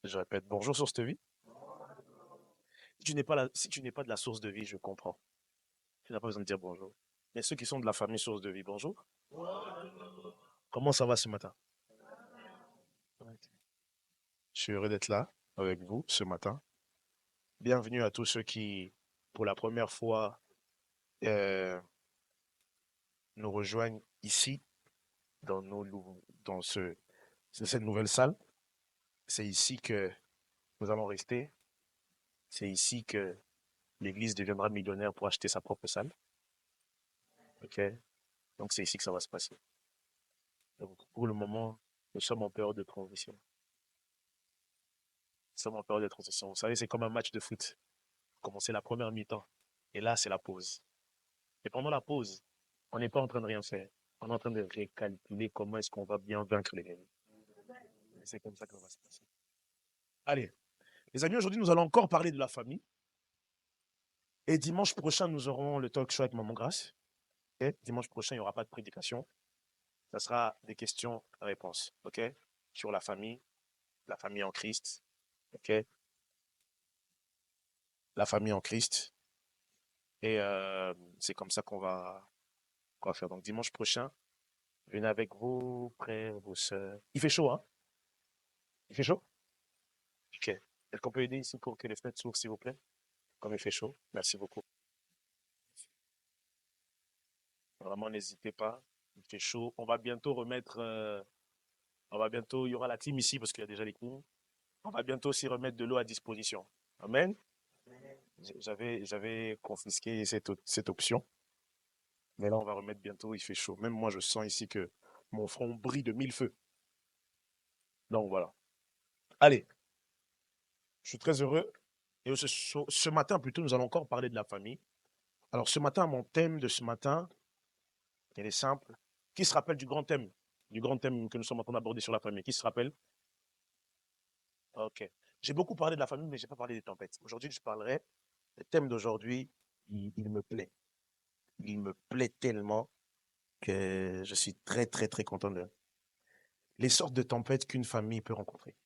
Je répète, bonjour source de vie. Si tu n'es pas de la source de vie, je comprends. Tu n'as pas besoin de dire bonjour. Mais ceux qui sont de la famille source de vie, bonjour. Comment ça va ce matin? Ouais. Je suis heureux d'être là avec vous ce matin. Bienvenue à tous ceux qui, pour la première fois, euh, nous rejoignent ici, dans cette nouvelle salle. C'est ici que nous allons rester. C'est ici que l'Église deviendra millionnaire pour acheter sa propre salle. OK? Donc c'est ici que ça va se passer. Donc, pour le moment, nous sommes en période de transition. Nous sommes en période de transition. Vous savez, c'est comme un match de foot. Commencer la première mi-temps. Et là, c'est la pause. Et pendant la pause, on n'est pas en train de rien faire. On est en train de récalculer comment est-ce qu'on va bien vaincre les ennemis. Et c'est comme ça que ça va se passer. Allez, les amis, aujourd'hui, nous allons encore parler de la famille. Et dimanche prochain, nous aurons le talk show avec Maman Grace. Et dimanche prochain, il n'y aura pas de prédication. Ça sera des questions-réponses. OK? Sur la famille en Christ. OK? La famille en Christ. Et c'est comme ça qu'on va faire. Donc dimanche prochain, venez avec vos frères, vos sœurs. Il fait chaud, hein? Il fait chaud? Ok. Est-ce qu'on peut aider ici pour que les fenêtres s'ouvrent, s'il vous plaît? Comme il fait chaud. Merci beaucoup. Vraiment, n'hésitez pas. Il fait chaud. Il y aura la team ici parce qu'il y a déjà les teams. On va bientôt aussi remettre de l'eau à disposition. Amen. J'avais confisqué cette option. Mais là, on va remettre bientôt. Il fait chaud. Même moi, je sens ici que mon front brille de mille feux. Donc voilà. Allez, je suis très heureux. Et ce matin, plutôt, nous allons encore parler de la famille. Alors, ce matin, mon thème de ce matin, il est simple. Qui se rappelle du grand thème que nous sommes en train d'aborder sur la famille? Qui se rappelle? Ok. J'ai beaucoup parlé de la famille, mais je n'ai pas parlé des tempêtes. Aujourd'hui, je parlerai. Le thème d'aujourd'hui, il me plaît. Il me plaît tellement que je suis très, très, très content de les sortes de tempêtes qu'une famille peut rencontrer.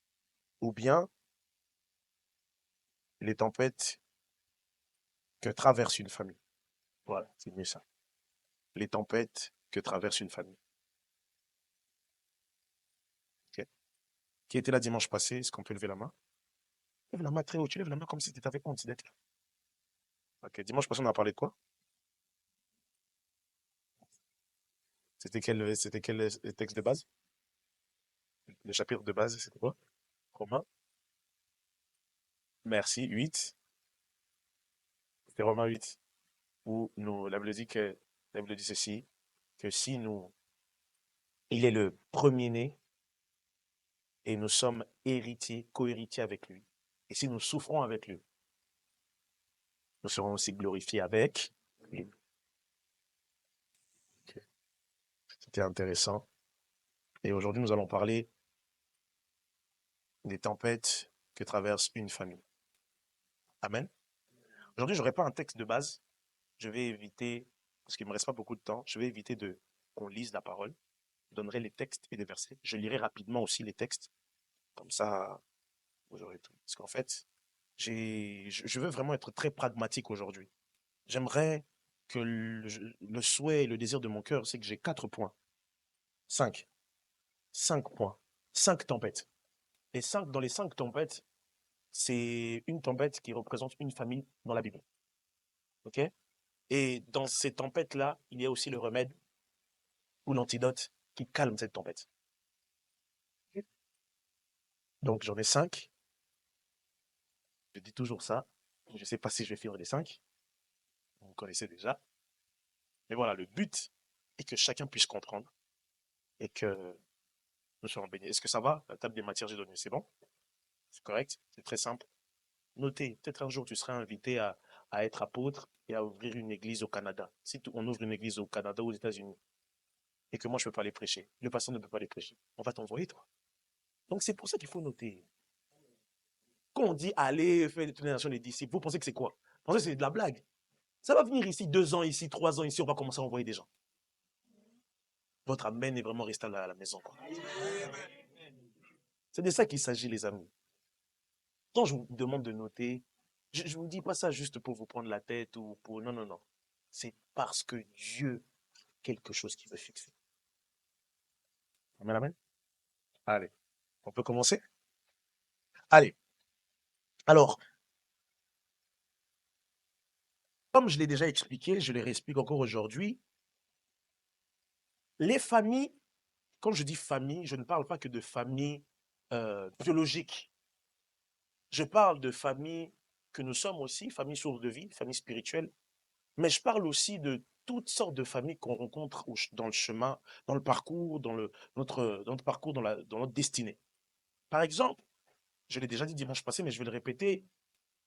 Ou bien les tempêtes que traverse une famille. Voilà, c'est mieux ça. Les tempêtes que traverse une famille. Ok. Qui était là dimanche passé? Est-ce qu'on peut lever la main? Lève la main très haut. Tu lèves la main comme si tu étais avec moi, d'être là. Ok. Dimanche passé, on a parlé de quoi? C'était quel texte de base? Le chapitre de base, c'était quoi? Romains? Merci. 8. C'était Romains 8. Où la Bible dit ceci, que si nous, il est le premier-né et nous sommes héritiers, co-héritiers avec lui. Et si nous souffrons avec lui, nous serons aussi glorifiés avec lui. Ok. C'était intéressant. Et aujourd'hui, nous allons parler des tempêtes que traverse une famille. Amen. Aujourd'hui, je n'aurai pas un texte de base. Je vais éviter, parce qu'il ne me reste pas beaucoup de temps, je vais éviter de qu'on lise la parole. Je donnerai les textes et les versets. Je lirai rapidement aussi les textes. Comme ça, vous aurez tout. Parce qu'en fait, je veux vraiment être très pragmatique aujourd'hui. J'aimerais que le souhait et le désir de mon cœur, c'est que j'ai 4 points. 5. 5 points. 5 tempêtes. Et dans les 5 tempêtes, c'est une tempête qui représente une famille dans la Bible. OK? Et dans ces tempêtes-là, il y a aussi le remède ou l'antidote qui calme cette tempête. Donc j'en ai 5. Je dis toujours ça. Je ne sais pas si je vais finir les 5. Vous connaissez déjà. Mais voilà, le but est que chacun puisse comprendre et que nous soyons bénis. Est-ce que ça va? La table des matières, j'ai donné, c'est bon? C'est correct? C'est très simple. Notez, peut-être un jour tu seras invité à être apôtre et à ouvrir une église au Canada. Si on ouvre une église au Canada ou aux États-Unis et que moi je ne peux pas les prêcher, le pasteur ne peut pas les prêcher, on va t'envoyer toi. Donc c'est pour ça qu'il faut noter. Quand on dit allez faire toutes les nations des disciples, vous pensez que c'est quoi? Vous pensez que c'est de la blague? Ça va venir ici 2 ans, ici 3 ans, ici, on va commencer à envoyer des gens. Votre amen est vraiment resté à la maison, quoi. C'est de ça qu'il s'agit, les amis. Quand je vous demande de noter, je ne vous dis pas ça juste pour vous prendre la tête ou pour... Non, non, non. C'est parce que Dieu a quelque chose qui veut fixer. Amen, amen. Allez, on peut commencer? Allez. Alors, comme je l'ai déjà expliqué, je le réexplique encore aujourd'hui, les familles, quand je dis famille, je ne parle pas que de famille biologique. Je parle de famille que nous sommes aussi, famille source de vie, famille spirituelle, mais je parle aussi de toutes sortes de familles qu'on rencontre dans le chemin, dans le parcours, dans notre parcours, dans notre destinée. Par exemple, je l'ai déjà dit dimanche passé, mais je vais le répéter,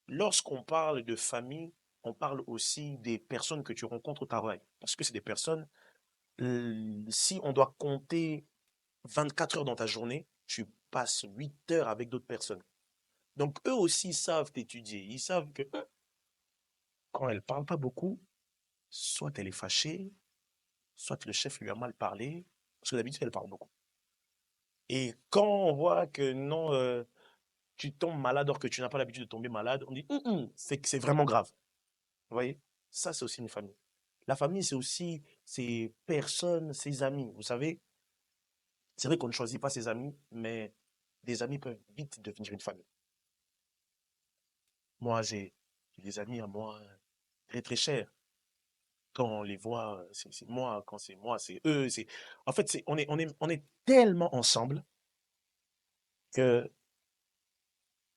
lorsqu'on parle de famille, on parle aussi des personnes que tu rencontres au travail. Parce que c'est des personnes, si on doit compter 24 heures dans ta journée, tu passes 8 heures avec d'autres personnes. Donc eux aussi savent t'étudier. Ils savent que quand elle parle pas beaucoup, soit elle est fâchée, soit le chef lui a mal parlé, parce que d'habitude elle parle beaucoup. Et quand on voit que non, tu tombes malade alors que tu n'as pas l'habitude de tomber malade, on dit c'est que c'est vraiment grave. Vous voyez? Ça, c'est aussi une famille. La famille, c'est aussi ses personnes, ses amis. Vous savez, c'est vrai qu'on ne choisit pas ses amis, mais des amis peuvent vite devenir une famille. Moi, j'ai des amis à moi très très chers. Quand on les voit, c'est moi, quand c'est moi, c'est eux. En fait, on est tellement ensemble que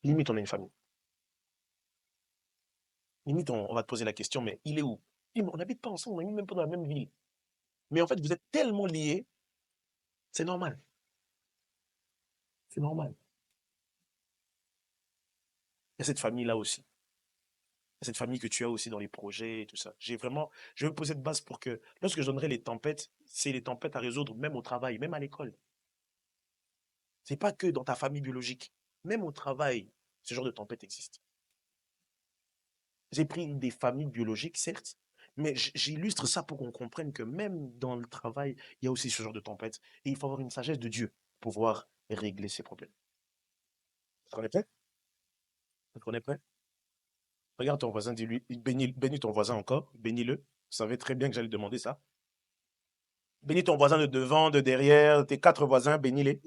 limite, on est une famille. Limite, on va te poser la question, mais il est où? Oui, mais on n'habite pas ensemble, on n'est même pas dans la même ville. Mais en fait, vous êtes tellement liés, c'est normal. C'est normal. Il y a cette famille-là aussi. Il y a cette famille que tu as aussi dans les projets et tout ça. Je veux poser de base pour que, lorsque je donnerai les tempêtes, c'est les tempêtes à résoudre, même au travail, même à l'école. C'est pas que dans ta famille biologique. Même au travail, ce genre de tempête existe. J'ai pris des familles biologiques, certes, mais j'illustre ça pour qu'on comprenne que même dans le travail, il y a aussi ce genre de tempête. Et il faut avoir une sagesse de Dieu pour pouvoir régler ces problèmes. On est prêt? On est prêt? Regarde ton voisin, dis-lui, bénis ton voisin encore, bénis-le. Vous savez très bien que j'allais demander ça. Bénis ton voisin de devant, de derrière, tes quatre voisins, bénis-les.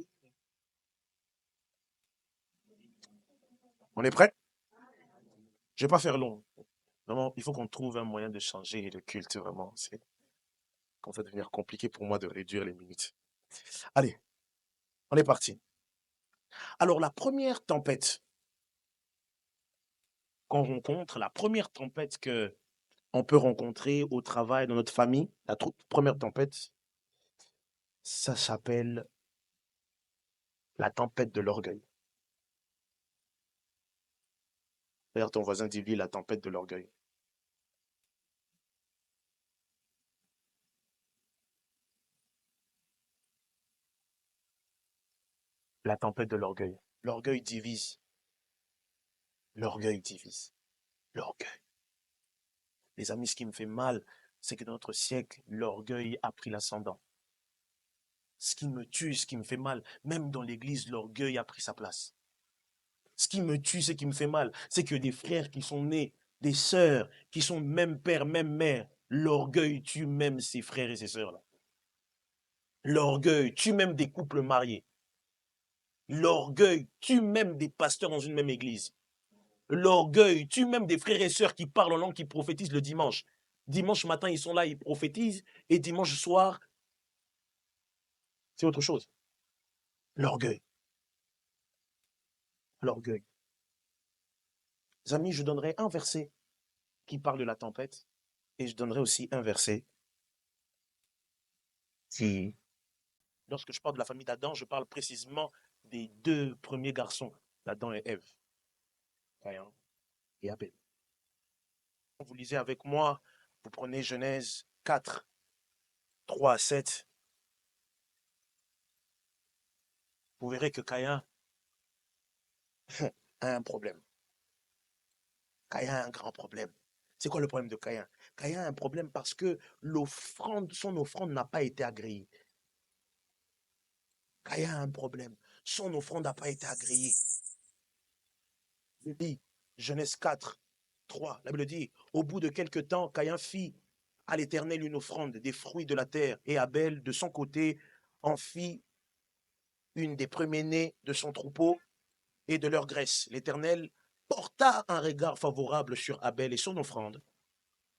On est prêt? Je vais pas faire long. Vraiment, il faut qu'on trouve un moyen de changer le culte, vraiment. C'est quand ça devient compliqué pour moi de réduire les minutes. Allez, on est parti. Alors, la première tempête qu'on rencontre, la première tempête que on peut rencontrer au travail, dans notre famille, la toute première tempête, ça s'appelle la tempête de l'orgueil. Regarde ton voisin, dis-lui la tempête de l'orgueil. La tempête de l'orgueil. L'orgueil divise. L'orgueil divise. L'orgueil. Les amis, ce qui me fait mal, c'est que dans notre siècle, l'orgueil a pris l'ascendant. Ce qui me tue, ce qui me fait mal, même dans l'église, l'orgueil a pris sa place. Ce qui me tue, ce qui me fait mal, c'est que des frères qui sont nés, des sœurs qui sont même père, même mère, l'orgueil tue même ces frères et ces sœurs-là. L'orgueil tue même des couples mariés. L'orgueil tue même des pasteurs dans une même église. L'orgueil tue même des frères et sœurs qui parlent en langue, qui prophétisent le dimanche. Dimanche matin, ils sont là, ils prophétisent, et dimanche soir, c'est autre chose. L'orgueil. L'orgueil. Les amis, je donnerai un verset qui parle de la tempête, et je donnerai aussi un verset qui, lorsque je parle de la famille d'Adam, je parle précisément des deux premiers garçons, Adam et Ève, Caïn et Abel. Vous lisez avec moi, vous prenez Genèse 4, 3 à 7, vous verrez que Caïn a un problème. Caïn a un grand problème. C'est quoi le problème de Caïn? Caïn a un problème parce que son offrande n'a pas été agréée. Caïn a un problème. Son offrande n'a pas été agréée. Il dit, Genèse 4, 3, la Bible dit, au bout de quelque temps, Caïn fit à l'Éternel une offrande des fruits de la terre, et Abel, de son côté, en fit une des premiers-nés de son troupeau et de leur graisse. L'Éternel porta un regard favorable sur Abel et son offrande,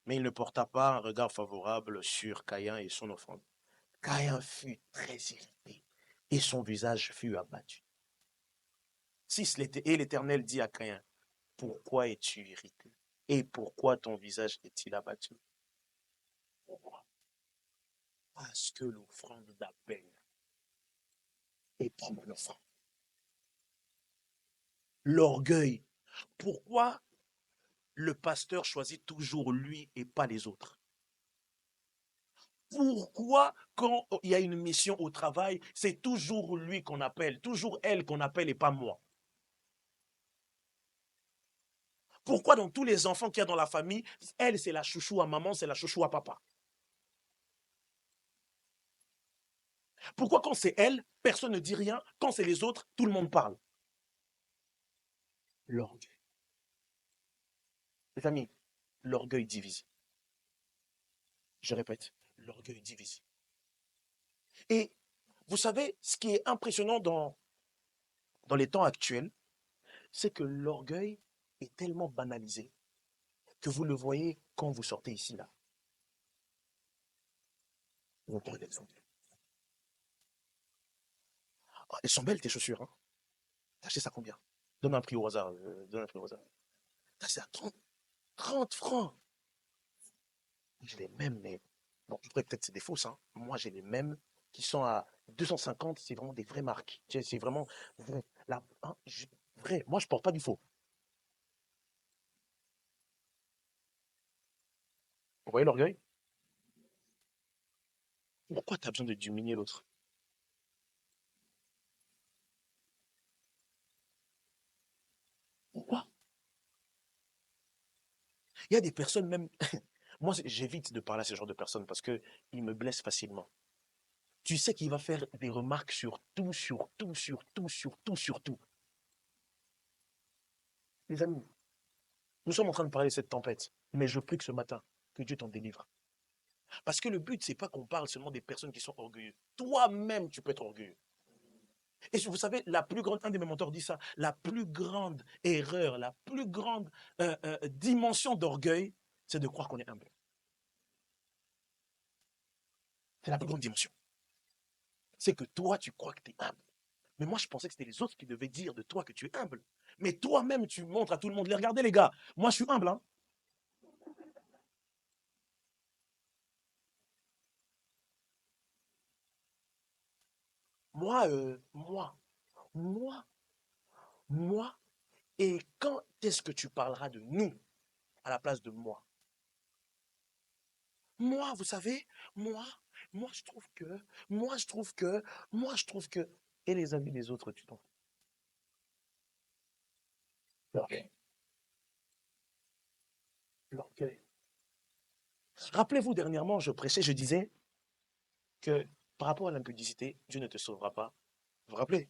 mais il ne porta pas un regard favorable sur Caïn et son offrande. Caïn fut très irrité et son visage fut abattu. 6. Et l'Éternel dit à Caïn, pourquoi es-tu irrité? Et pourquoi ton visage est-il abattu? Pourquoi? Parce que l'offrande d'Abel est pas mon offrande. L'orgueil. Pourquoi le pasteur choisit toujours lui et pas les autres? Pourquoi, quand il y a une mission au travail, c'est toujours lui qu'on appelle, toujours elle qu'on appelle et pas moi? Pourquoi dans tous les enfants qu'il y a dans la famille, elle, c'est la chouchou à maman, c'est la chouchou à papa? Pourquoi quand c'est elle, personne ne dit rien, quand c'est les autres, tout le monde parle? L'orgueil. Les amis, l'orgueil divise. Je répète, l'orgueil divise. Et vous savez, ce qui est impressionnant dans les temps actuels, c'est que l'orgueil est tellement banalisé que vous le voyez quand vous sortez ici, là. On prend l'exemple. Ah, elles sont belles tes chaussures, hein? T'as acheté ça combien? Donne un prix au hasard. Donne un prix au hasard. T'as acheté à 30 francs. J'ai les mêmes, mais bon, après, peut-être c'est des fausses, hein. Moi, j'ai les mêmes qui sont à 250, c'est vraiment des vraies marques. Tu sais, c'est vraiment vrai. Là, hein, vrai. Moi, je porte pas du faux. Vous voyez l'orgueil? Pourquoi tu as besoin de diminuer l'autre? Pourquoi? Il y a des personnes même. Moi, j'évite de parler à ce genre de personnes parce que ils me blessent facilement. Tu sais qu'il va faire des remarques sur tout, sur tout, sur tout, sur tout, sur tout. Les amis, nous sommes en train de parler de cette tempête, mais je prie que ce matin, que Dieu t'en délivre. Parce que le but, c'est pas qu'on parle seulement des personnes qui sont orgueilleuses. Toi-même, tu peux être orgueilleux. Et vous savez, un de mes mentors dit ça, la plus grande erreur, la plus grande dimension d'orgueil, c'est de croire qu'on est humble. C'est la plus grande dimension. C'est que toi, tu crois que tu es humble. Mais moi, je pensais que c'était les autres qui devaient dire de toi que tu es humble. Mais toi-même, tu montres à tout le monde, les regardez les gars, moi je suis humble. Hein. Moi, moi, moi, et quand est-ce que tu parleras de nous à la place de moi? Moi, vous savez, moi, moi je trouve que, moi je trouve que, moi je trouve que, et les amis des autres, tu t'en fous. L'orgueil. L'orgueil. Rappelez-vous, dernièrement, je prêchais, je disais que par rapport à l'impudicité, Dieu ne te sauvera pas. Vous vous rappelez?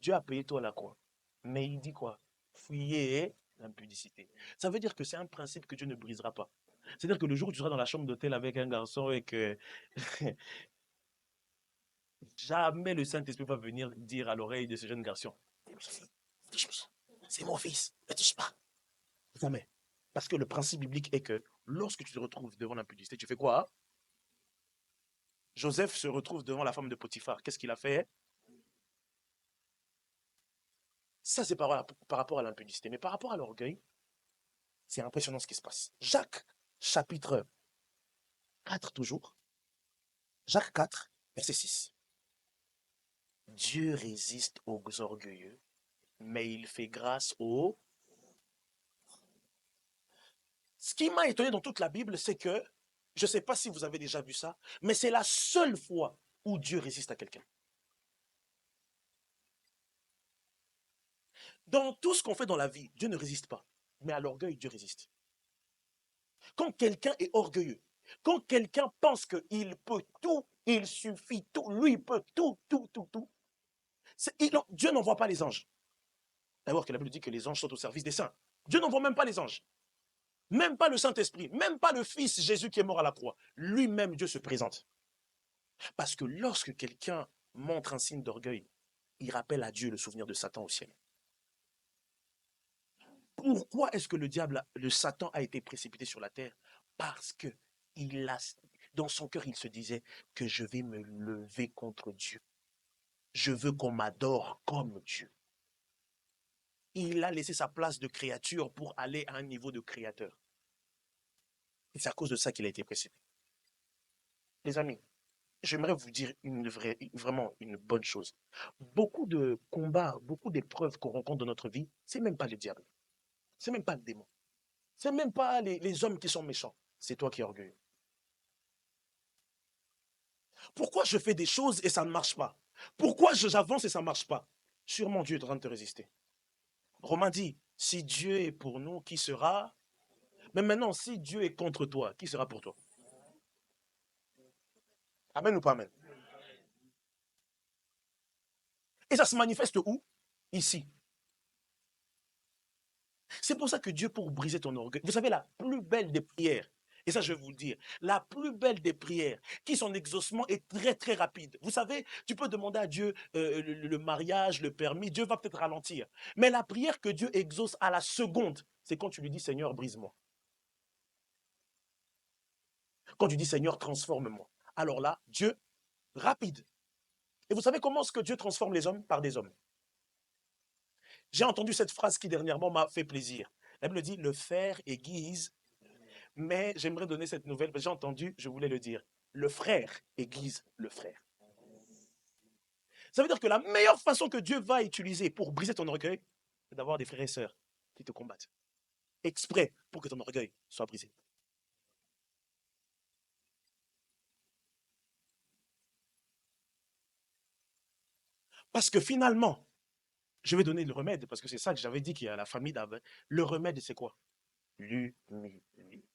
Dieu a payé toi la croix. Mais il dit quoi? Fuyez l'impudicité. Ça veut dire que c'est un principe que Dieu ne brisera pas. C'est-à-dire que le jour où tu seras dans la chambre d'hôtel avec un garçon et que jamais le Saint-Esprit va venir dire à l'oreille de ce jeune garçon, c'est mon fils, ne touche pas. Jamais. Parce que le principe biblique est que lorsque tu te retrouves devant l'impudicité, tu fais quoi? Joseph se retrouve devant la femme de Potiphar. Qu'est-ce qu'il a fait? Ça, c'est par rapport à l'impudicité. Mais par rapport à l'orgueil, c'est impressionnant ce qui se passe. Jacques, chapitre 4 toujours. Jacques 4, verset 6. Dieu résiste aux orgueilleux, mais il fait grâce aux... Ce qui m'a étonné dans toute la Bible, c'est que, je ne sais pas si vous avez déjà vu ça, mais c'est la seule fois où Dieu résiste à quelqu'un. Dans tout ce qu'on fait dans la vie, Dieu ne résiste pas. Mais à l'orgueil, Dieu résiste. Quand quelqu'un est orgueilleux, quand quelqu'un pense qu'il peut tout, il suffit tout, lui il peut tout, tout, tout, tout, Dieu n'envoie pas les anges. Alors que la Bible dit que les anges sont au service des saints. Dieu n'envoie même pas les anges. Même pas le Saint-Esprit. Même pas le Fils Jésus qui est mort à la croix. Lui-même, Dieu se présente. Parce que lorsque quelqu'un montre un signe d'orgueil, il rappelle à Dieu le souvenir de Satan au ciel. Pourquoi est-ce que le Satan a été précipité sur la terre? Parce que dans son cœur, il se disait que je vais me lever contre Dieu. Je veux qu'on m'adore comme Dieu. Il a laissé sa place de créature pour aller à un niveau de créateur. Et c'est à cause de ça qu'il a été précipité. Les amis, j'aimerais vous dire vraiment une bonne chose. Beaucoup de combats, beaucoup d'épreuves qu'on rencontre dans notre vie, c'est même pas le diable. C'est même pas le démon. C'est même pas les hommes qui sont méchants. C'est toi qui es orgueilleux. Pourquoi je fais des choses et ça ne marche pas? Pourquoi j'avance et ça ne marche pas? Sûrement Dieu est en train de te résister. Romain dit, si Dieu est pour nous, qui sera? Mais maintenant, si Dieu est contre toi, qui sera pour toi? Amen ou pas amen? Et ça se manifeste où? Ici. C'est pour ça que Dieu, pour briser ton orgueil, vous savez, la plus belle des prières, et ça je vais vous le dire, la plus belle des prières, qui son exaucement est très très rapide. Vous savez, tu peux demander à Dieu le mariage, le permis, Dieu va peut-être ralentir. Mais la prière que Dieu exauce à la seconde, c'est quand tu lui dis Seigneur, brise-moi. Quand tu dis Seigneur, transforme-moi. Alors là, Dieu, rapide. Et vous savez comment est-ce que Dieu transforme les hommes? Par des hommes. J'ai entendu cette phrase qui dernièrement m'a fait plaisir. Elle me dit, le fer aiguise. Mais j'aimerais donner cette nouvelle, parce que j'ai entendu, je voulais le dire. Le frère aiguise le frère. Ça veut dire que la meilleure façon que Dieu va utiliser pour briser ton orgueil, c'est d'avoir des frères et sœurs qui te combattent. Exprès pour que ton orgueil soit brisé. Parce que finalement, je vais donner le remède, parce que c'est ça que j'avais dit qu'il y a la famille d'Abel. Le remède, c'est quoi? L'humilité.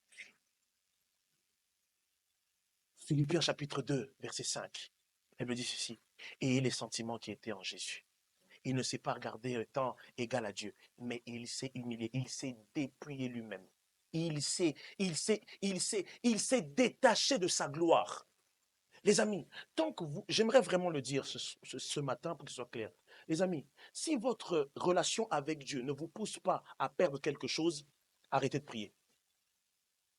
Philippiens chapitre 2, verset 5. Elle me dit ceci. Et les sentiments qui étaient en Jésus. Il ne s'est pas regardé étant égal à Dieu, mais il s'est humilié, il s'est dépouillé lui-même. Il s'est détaché de sa gloire. Les amis, tant que j'aimerais vraiment le dire ce matin pour que ce soit clair. Les amis, si votre relation avec Dieu ne vous pousse pas à perdre quelque chose, arrêtez de prier.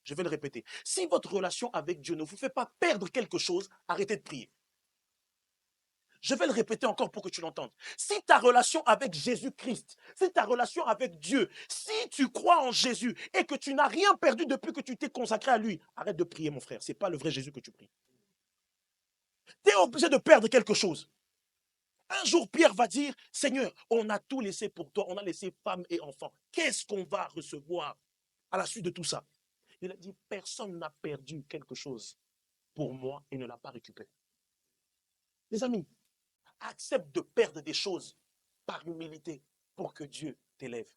Je vais le répéter. Si votre relation avec Dieu ne vous fait pas perdre quelque chose, arrêtez de prier. Je vais le répéter encore pour que tu l'entendes. Si ta relation avec Jésus-Christ, si ta relation avec Dieu, si tu crois en Jésus et que tu n'as rien perdu depuis que tu t'es consacré à lui, arrête de prier, mon frère. Ce n'est pas le vrai Jésus que tu pries. Tu es obligé de perdre quelque chose. Un jour, Pierre va dire, Seigneur, on a tout laissé pour toi. On a laissé femmes et enfants. Qu'est-ce qu'on va recevoir à la suite de tout ça? Il a dit, personne n'a perdu quelque chose pour moi et ne l'a pas récupéré. Les amis, accepte de perdre des choses par humilité pour que Dieu t'élève.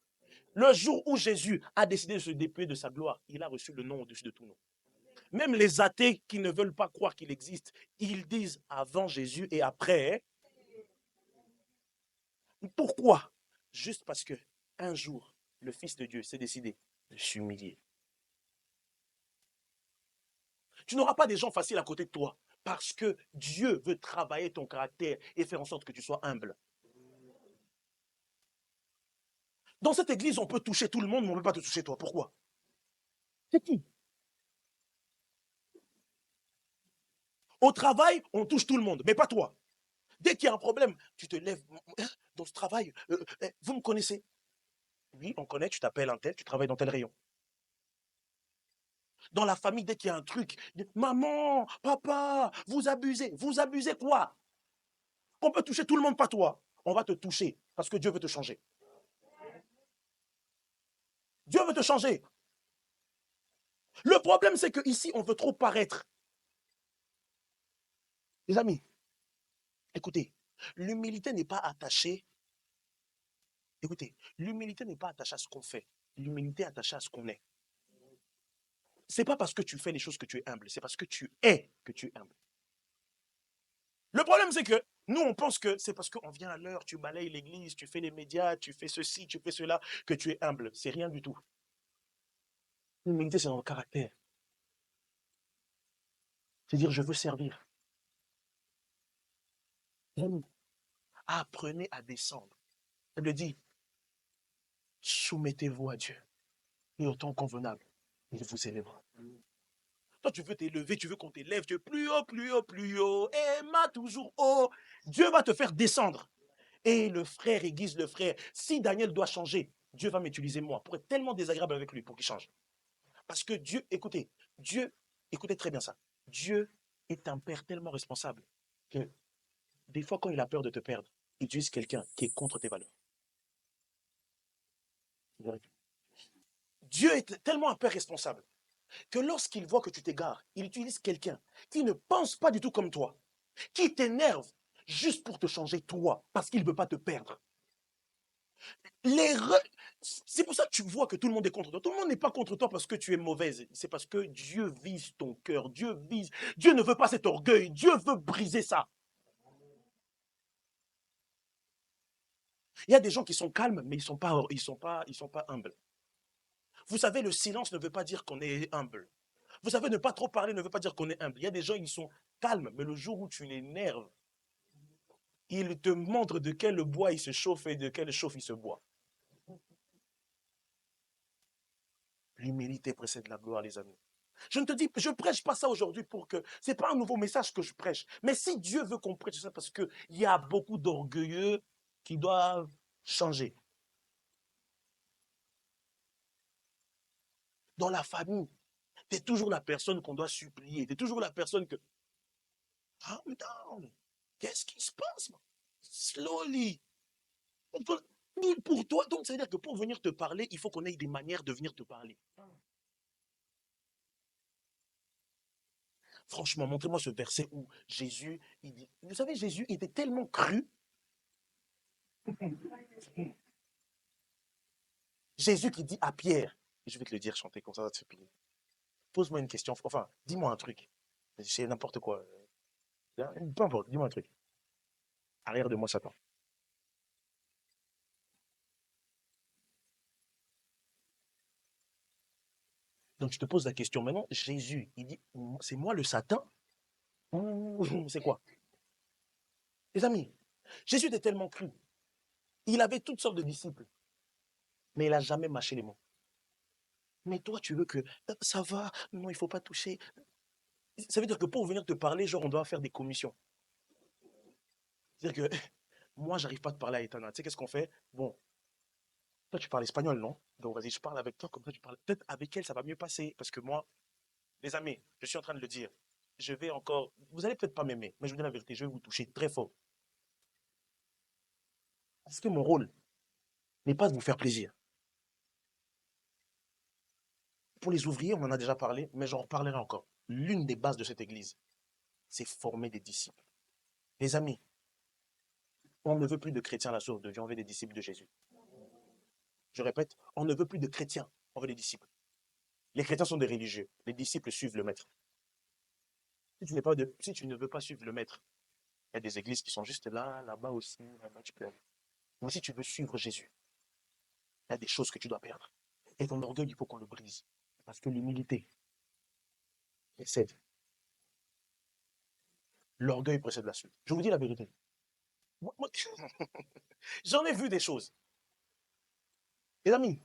Le jour où Jésus a décidé de se dépouiller de sa gloire, il a reçu le nom au-dessus de tout nom. Même les athées qui ne veulent pas croire qu'il existe, ils disent avant Jésus et après. Pourquoi? Juste parce que un jour, le Fils de Dieu s'est décidé de s'humilier. Tu n'auras pas des gens faciles à côté de toi parce que Dieu veut travailler ton caractère et faire en sorte que tu sois humble. Dans cette église, on peut toucher tout le monde, mais on ne peut pas te toucher toi. Pourquoi? C'est qui? Au travail, on touche tout le monde, mais pas toi. Dès qu'il y a un problème, tu te lèves. Dans ce travail, vous me connaissez? Oui, on connaît, tu t'appelles un tel, tu travailles dans tel rayon. Dans la famille, dès qu'il y a un truc, maman, papa, vous abusez. Vous abusez quoi? On peut toucher tout le monde, pas toi. On va te toucher parce que Dieu veut te changer. Dieu veut te changer. Le problème, c'est qu'ici, on veut trop paraître. Les amis, écoutez, l'humilité n'est pas attachée. Écoutez, l'humilité n'est pas attachée à ce qu'on fait. L'humilité est attachée à ce qu'on est. C'est pas parce que tu fais les choses que tu es humble, c'est parce que tu es humble. Le problème, c'est que Nous, on pense que c'est parce qu'on vient à l'heure, tu balayes l'église, tu fais les médias, tu fais ceci, tu fais cela, que tu es humble. C'est rien du tout. L'humilité, c'est dans le caractère. C'est dire, je veux servir. Apprenez à descendre. Elle dit, soumettez-vous à Dieu. Et au temps convenable, il vous élèvera. Toi, tu veux t'élever, tu veux qu'on t'élève, tu veux plus haut, plus haut, plus haut. Emma, toujours haut. Dieu va te faire descendre. Et le frère aiguise le frère. Si Daniel doit changer, Dieu va m'utiliser moi pour être tellement désagréable avec lui pour qu'il change. Parce que Dieu, écoutez très bien ça. Dieu est un père tellement responsable que des fois, quand il a peur de te perdre, il utilise quelqu'un qui est contre tes valeurs. Dieu est tellement un père responsable que lorsqu'il voit que tu t'égares, il utilise quelqu'un qui ne pense pas du tout comme toi, qui t'énerve juste pour te changer toi, parce qu'il ne veut pas te perdre. C'est pour ça que tu vois que tout le monde est contre toi. Tout le monde n'est pas contre toi parce que tu es mauvaise. C'est parce que Dieu vise ton cœur. Dieu ne veut pas cet orgueil. Dieu veut briser ça. Il y a des gens qui sont calmes, mais ils sont pas humbles. Vous savez, le silence ne veut pas dire qu'on est humble. Vous savez, ne pas trop parler ne veut pas dire qu'on est humble. Il y a des gens, ils sont calmes, mais le jour où tu l'énerves, ils te montrent de quel bois il se chauffe et de quel chauffe il se boit. L'humilité précède la gloire, les amis. Je ne te dis, je prêche pas ça aujourd'hui pour que, c'est pas un nouveau message que je prêche. Mais si Dieu veut qu'on prêche ça, parce que il y a beaucoup d'orgueilleux qui doivent changer. Dans la famille, tu es toujours la personne qu'on doit supplier. Tu es toujours la personne que, calm down. Qu'est-ce qui se passe? Slowly. Pour toi, donc, ça veut dire que pour venir te parler, il faut qu'on ait des manières de venir te parler. Franchement, montrez-moi ce verset où Jésus, il dit, vous savez, Jésus était tellement cru. Jésus qui dit à Pierre, je vais te le dire, chanter comme ça va te faire plaisir. Pose-moi une question, enfin, dis-moi un truc. C'est n'importe quoi. Peu importe, dis-moi un truc. Arrière de moi, Satan. Donc je te pose la question maintenant. Jésus, il dit, c'est moi le Satan? Ou c'est quoi? Les amis, Jésus était tellement cru. Il avait toutes sortes de disciples, mais il n'a jamais mâché les mots. Mais toi, tu veux que ça va, non, il ne faut pas toucher. Ça veut dire que pour venir te parler, genre, on doit faire des commissions. C'est-à-dire que moi, j'arrive pas à te parler à Etana. Tu sais, qu'est-ce qu'on fait? Bon, toi, tu parles espagnol, non? Donc, vas-y, je parle avec toi, comme ça, tu parles. Peut-être avec elle, ça va mieux passer. Parce que moi, les amis, je suis en train de le dire. Je vais encore. Vous allez peut-être pas m'aimer, mais je vous dis la vérité, je vais vous toucher très fort. Parce que mon rôle n'est pas de vous faire plaisir. Pour les ouvriers, on en a déjà parlé, mais j'en reparlerai encore. L'une des bases de cette église, c'est former des disciples. Les amis, on ne veut plus de chrétiens à la source de vie, on veut des disciples de Jésus. Je répète, on ne veut plus de chrétiens, on veut des disciples. Les chrétiens sont des religieux, les disciples suivent le maître. Si tu ne veux pas suivre le maître, il y a des églises qui sont juste là, là-bas aussi, là-bas tu peux aller. Mais si tu veux suivre Jésus, il y a des choses que tu dois perdre. Et ton orgueil, il faut qu'on le brise. Parce que l'humilité précède. L'orgueil précède la suite. Je vous dis la vérité. Moi, j'en ai vu des choses. Les amis,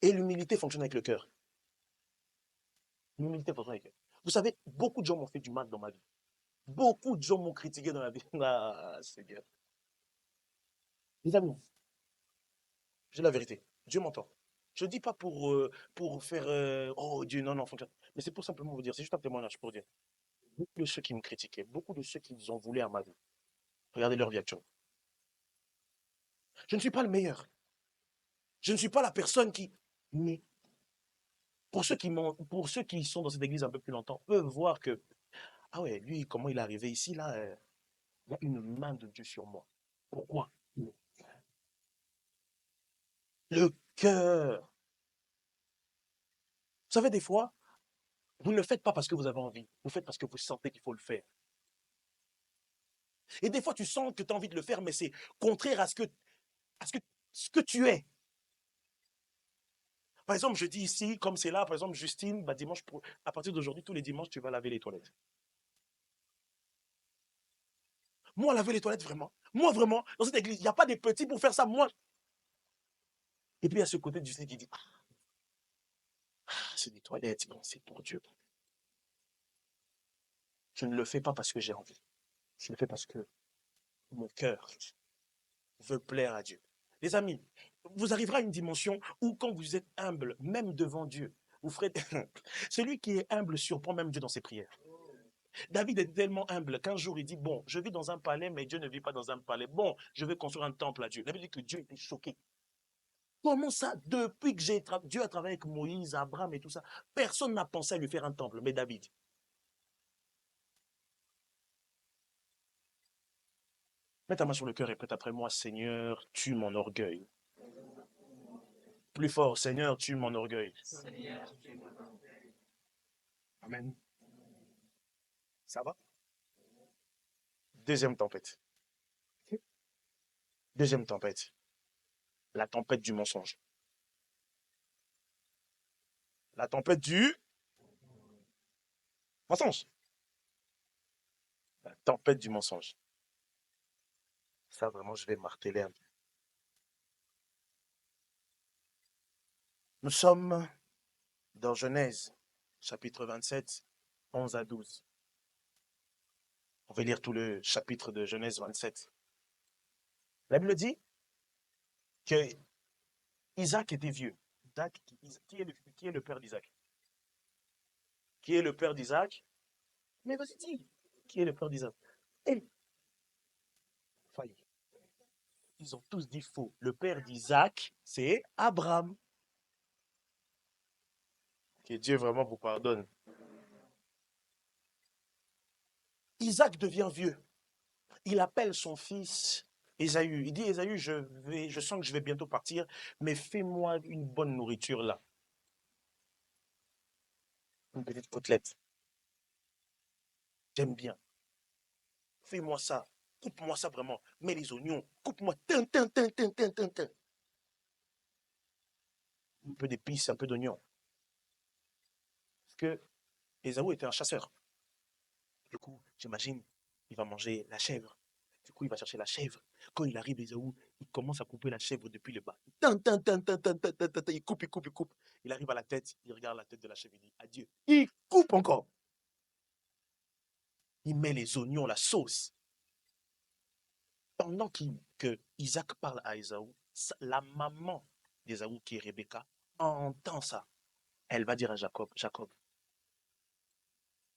et l'humilité fonctionne avec le cœur. L'humilité fonctionne avec le cœur. Vous savez, beaucoup de gens m'ont fait du mal dans ma vie. Beaucoup de gens m'ont critiqué dans la vie. Ah, Seigneur. Les amis, j'ai la vérité. Dieu m'entend. Je ne dis pas pour faire oh Dieu, non, non, fonctionne. Mais c'est pour simplement vous dire, c'est juste un témoignage pour dire. Beaucoup de ceux qui me critiquaient, beaucoup de ceux qui en voulaient à ma vie, regardez leur vie actuelle. Je ne suis pas le meilleur. Je ne suis pas la personne qui. Mais pour ceux qui sont dans cette église un peu plus longtemps, peuvent voir que, ah ouais, lui, comment il est arrivé ici, là, il y a une main de Dieu sur moi. Pourquoi? Le cœur. Vous savez, des fois, vous ne le faites pas parce que vous avez envie. Vous le faites parce que vous sentez qu'il faut le faire. Et des fois, tu sens que tu as envie de le faire, mais c'est contraire à ce que tu es. Par exemple, je dis ici, comme c'est là, par exemple, Justine, bah, dimanche, à partir d'aujourd'hui, tous les dimanches, tu vas laver les toilettes. Moi, laver les toilettes, vraiment. Moi, vraiment, dans cette église, il n'y a pas des petits pour faire ça. Moi. Et puis, il y a ce côté de Justine qui dit, c'est des toilettes, bon, c'est pour Dieu. Je ne le fais pas parce que j'ai envie. Je le fais parce que mon cœur veut plaire à Dieu. Les amis, vous arriverez à une dimension où quand vous êtes humble, même devant Dieu, vous ferez... Celui qui est humble surprend même Dieu dans ses prières. David est tellement humble qu'un jour il dit, bon, je vis dans un palais, mais Dieu ne vit pas dans un palais. Bon, je vais construire un temple à Dieu. La Bible dit que Dieu était choqué. Comment ça, depuis que Dieu a travaillé avec Moïse, Abraham et tout ça, personne n'a pensé à lui faire un temple, mais David. Mets ta main sur le cœur et répète après moi, Seigneur, tue mon orgueil. Plus fort, Seigneur, tue mon orgueil. Amen. Ça va? Deuxième tempête. Deuxième tempête. La tempête du mensonge. La tempête du mensonge. La tempête du mensonge. Ça, vraiment, je vais marteler un peu. Nous sommes dans Genèse, chapitre 27, 11 à 12. On va lire tout le chapitre de Genèse 27. La Bible dit que Isaac était vieux. Qui est le père d'Isaac? Qui est le père d'Isaac? Mais vas-y, dis. Qui est le père d'Isaac? Et, failli. Ils ont tous dit faux. Le père d'Isaac, c'est Abraham. Que Dieu vraiment vous pardonne. Isaac devient vieux. Il appelle son fils Ésaü. Il dit, Ésaü, je sens que je vais bientôt partir, mais fais-moi une bonne nourriture là. Une petite côtelette. J'aime bien. Fais-moi ça. Coupe-moi ça vraiment. Mets les oignons. Coupe-moi. Un peu d'épices, un peu d'oignons. Parce que Ésaü était un chasseur. Du coup, j'imagine, il va manger la chèvre. Du coup, il va chercher la chèvre. Quand il arrive, Ésaü, il commence à couper la chèvre depuis le bas. Il coupe, il coupe, il coupe. Il arrive à la tête, il regarde la tête de la chèvre, il dit adieu. Il coupe encore. Il met les oignons, la sauce. Pendant que Isaac parle à Ésaü, la maman d'Ésaü, qui est Rebecca, entend ça. Elle va dire à Jacob, Jacob,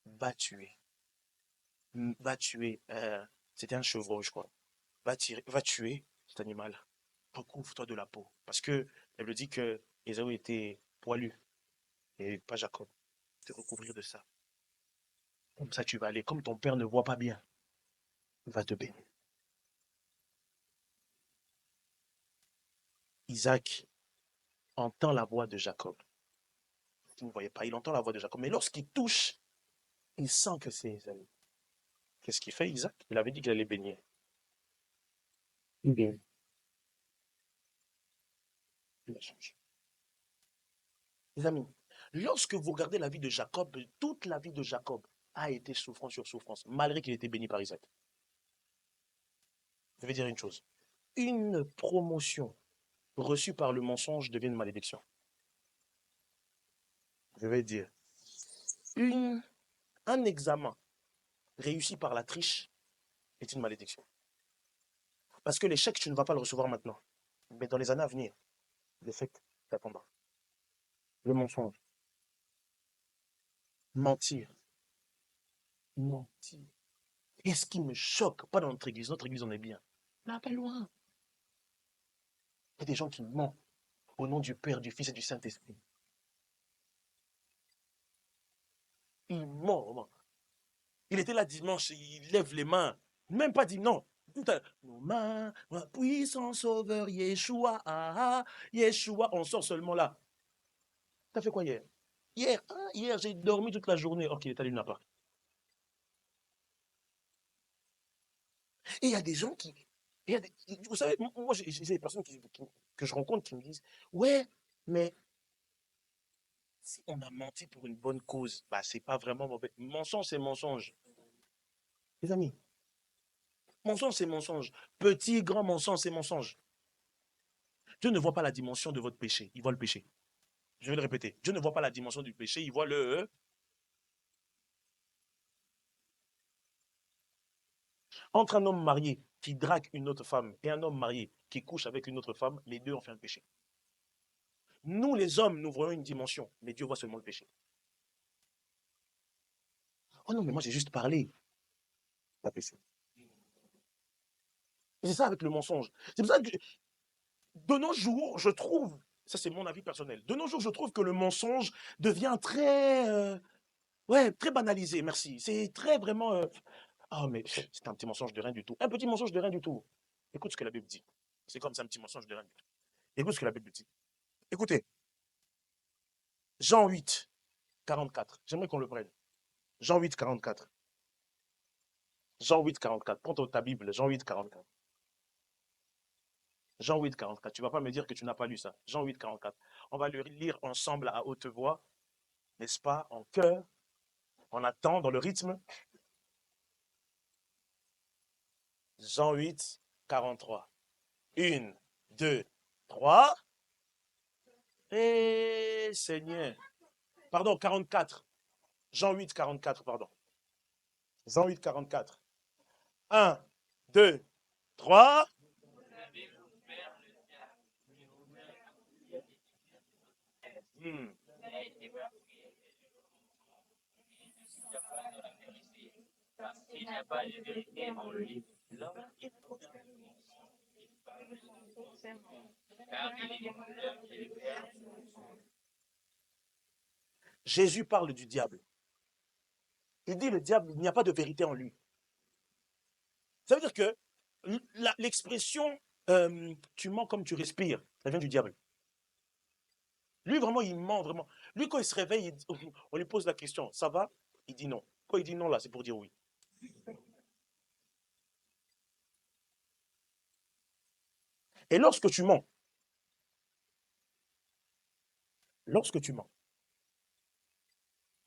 va tuer, c'était un chevreau, je crois, va tuer cet animal, recouvre-toi de la peau. Parce que elle me dit que Ésaü était poilu, et pas Jacob, te recouvrir de ça. Comme ça, tu vas aller, comme ton père ne voit pas bien, il va te bénir. Isaac entend la voix de Jacob. Vous ne voyez pas, il entend la voix de Jacob, mais lorsqu'il touche, il sent que c'est Ésaü. Qu'est-ce qu'il fait, Isaac? Il avait dit qu'il allait bénir. Il bénit. Il a changé. Les amis, lorsque vous regardez la vie de Jacob, toute la vie de Jacob a été souffrance sur souffrance, malgré qu'il était béni par Isaac. Je vais dire une chose. Une promotion reçue par le mensonge devient une malédiction. Je vais dire. Un examen réussi par la triche est une malédiction. Parce que l'échec, tu ne vas pas le recevoir maintenant. Mais dans les années à venir, l'échec t'attendra. Le mensonge. Mentir. Mentir. Et ce qui me choque, pas dans notre église on est bien. Là, pas loin. Il y a des gens qui mentent au nom du Père, du Fils et du Saint-Esprit. Il ment. Il était là dimanche, il lève les mains. Même pas dit non. Nos mains, puissant sauveur, Yeshua, Yeshua, on sort seulement là. T'as fait quoi hier? Hier, j'ai dormi toute la journée. Ok, il est allé nulle part. Et il y a des gens qui... il y a des- vous savez, moi, j'ai des personnes que je rencontre qui me disent, ouais, mais si on a menti pour une bonne cause, bah, c'est pas vraiment mauvais. Mensonge, c'est mensonge. Les amis, mensonge, c'est mensonge. Petit, grand mensonge, c'est mensonge. Dieu ne voit pas la dimension de votre péché, il voit le péché. Je vais le répéter. Dieu ne voit pas la dimension du péché, il voit le... Entre un homme marié qui drague une autre femme et un homme marié qui couche avec une autre femme, les deux ont fait un péché. Nous, les hommes, nous voyons une dimension, mais Dieu voit seulement le péché. Oh non, mais moi j'ai juste parlé. Pas péché. C'est ça avec le mensonge. C'est pour ça que de nos jours, je trouve, ça c'est mon avis personnel, de nos jours, je trouve que le mensonge devient très, ouais, très banalisé, merci. C'est très vraiment, ah mais c'est un petit mensonge de rien du tout. Un petit mensonge de rien du tout. Écoute ce que la Bible dit. C'est comme ça un petit mensonge de rien du tout. Écoute ce que la Bible dit. Écoutez, Jean 8, 44. J'aimerais qu'on le prenne. Jean 8, 44. Jean 8, 44. Prends ta Bible, Jean 8, 44. Jean 8, 44. Tu ne vas pas me dire que tu n'as pas lu ça. Jean 8, 44. On va le lire ensemble à haute voix, n'est-ce pas, en chœur, en attend, dans le rythme. Jean 8, 43. Une, deux, trois. Et Seigneur. Pardon, 44. Jean 8, 44, pardon. Jean 8, 44. Un, deux, trois. Hmm. Jésus parle du diable. Il dit le diable, il n'y a pas de vérité en lui. Ça veut dire que l'expression tu mens comme tu respires, ça vient du diable. Lui, vraiment, il ment vraiment. Lui, quand il se réveille, on lui pose la question, ça va? Il dit non. Quand il dit non, là, c'est pour dire oui. Et lorsque tu mens,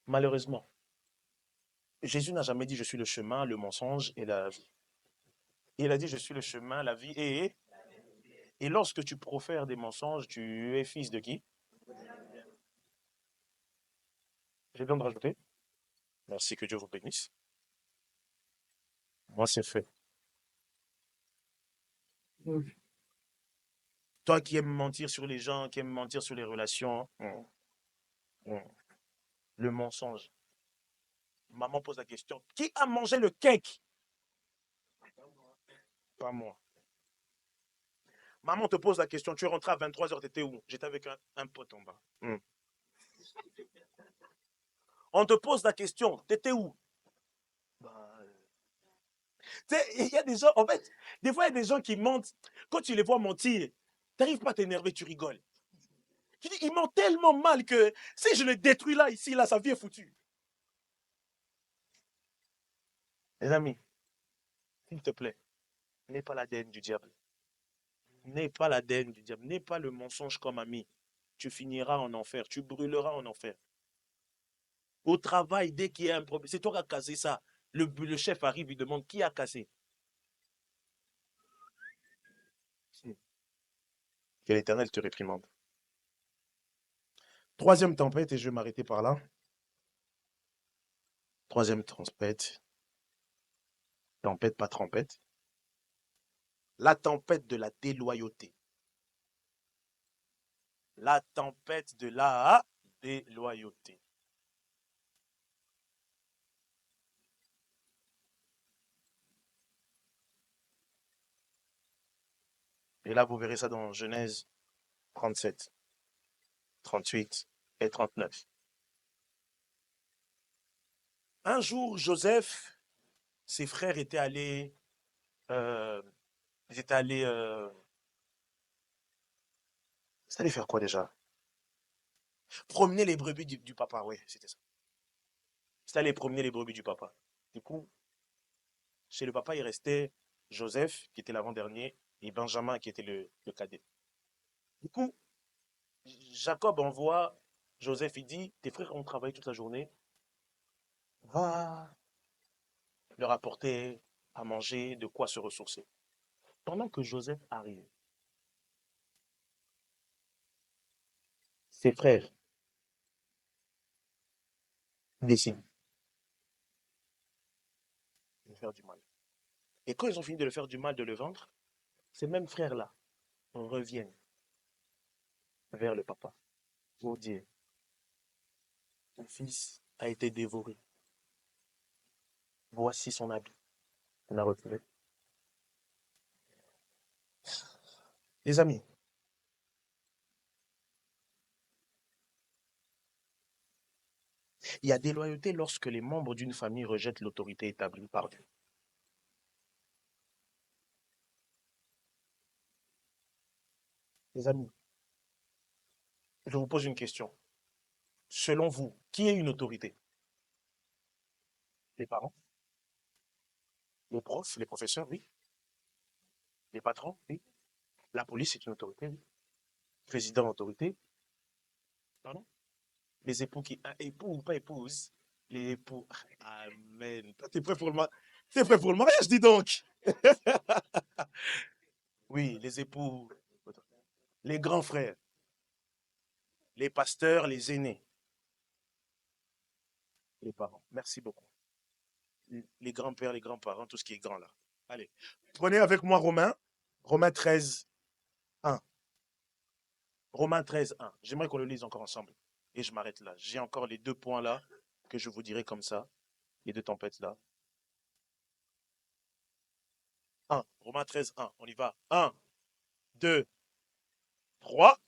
malheureusement, Jésus n'a jamais dit je suis le chemin, le mensonge et la vie. Il a dit je suis le chemin, la vie et lorsque tu profères des mensonges, tu es fils de qui? J'ai besoin de rajouter. Merci, que Dieu vous bénisse. Moi, c'est fait. Toi qui aimes mentir sur les gens, qui aimes mentir sur les relations, le mensonge. Maman pose la question, qui a mangé le cake? Pas moi. Maman te pose la question, tu es rentré à 23h, tu étais où? J'étais avec un pote en bas. On te pose la question, tu étais où? Bah, tu sais, il y a des gens, en fait, des fois, il y a des gens qui mentent. Quand tu les vois mentir, tu n'arrives pas à t'énerver, tu rigoles. Tu dis, il ment tellement mal que si je le détruis là, ici, là, sa vie est foutue. Les amis, s'il te plaît, n'aie pas l'ADN du diable. N'aie pas l'ADN du diable. N'aie pas le mensonge comme ami. Tu finiras en enfer. Tu brûleras en enfer. Au travail, dès qu'il y a un problème, c'est toi qui as cassé ça. Le chef arrive, il demande qui a cassé. Que l'Éternel te réprimande. Troisième tempête, et je vais m'arrêter par là. Troisième tempête. Tempête, pas trompette. La tempête de la déloyauté. La tempête de la déloyauté. Et là, vous verrez ça dans Genèse 37, 38 et 39. Un jour, Joseph, ses frères étaient allés, euh, ils étaient allés, ils allaient faire quoi déjà? Promener les brebis du papa, oui, c'était ça. Ils allaient promener les brebis du papa. Du coup, chez le papa, il restait Joseph, qui était l'avant-dernier, et Benjamin, qui était le cadet. Du coup, Jacob envoie Joseph, il dit, tes frères ont travaillé toute la journée, va leur apporter à manger, de quoi se ressourcer. Pendant que Joseph arrive, ses frères décident de lui faire du mal. Et quand ils ont fini de le faire du mal, de le vendre, ces mêmes frères-là reviennent vers le papa pour dire, ton fils a été dévoré. Voici son habit. On a retrouvé. Les amis, il y a déloyauté lorsque les membres d'une famille rejettent l'autorité établie par Dieu. Les amis, je vous pose une question. Selon vous, qui est une autorité? Les parents? Les profs? Les professeurs? Oui. Les patrons? Oui. La police est une autorité? Oui. Président, autorité? Pardon? Les époux qui... époux ou pas épouse? Les époux... Amen. Toi, t'es prêt pour le T'es prêt pour le mariage, dis donc. Oui, les époux, les grands frères, les pasteurs, les aînés, les parents. Merci beaucoup. Les grands-pères, les grands-parents, tout ce qui est grand là. Allez, prenez avec moi Romains 13, 1. Romains 13, 1. J'aimerais qu'on le lise encore ensemble. Et je m'arrête là. J'ai encore les deux points là que je vous dirai comme ça. Les deux tempêtes là. 1. Romains 13, 1. On y va. 1, 2, 3.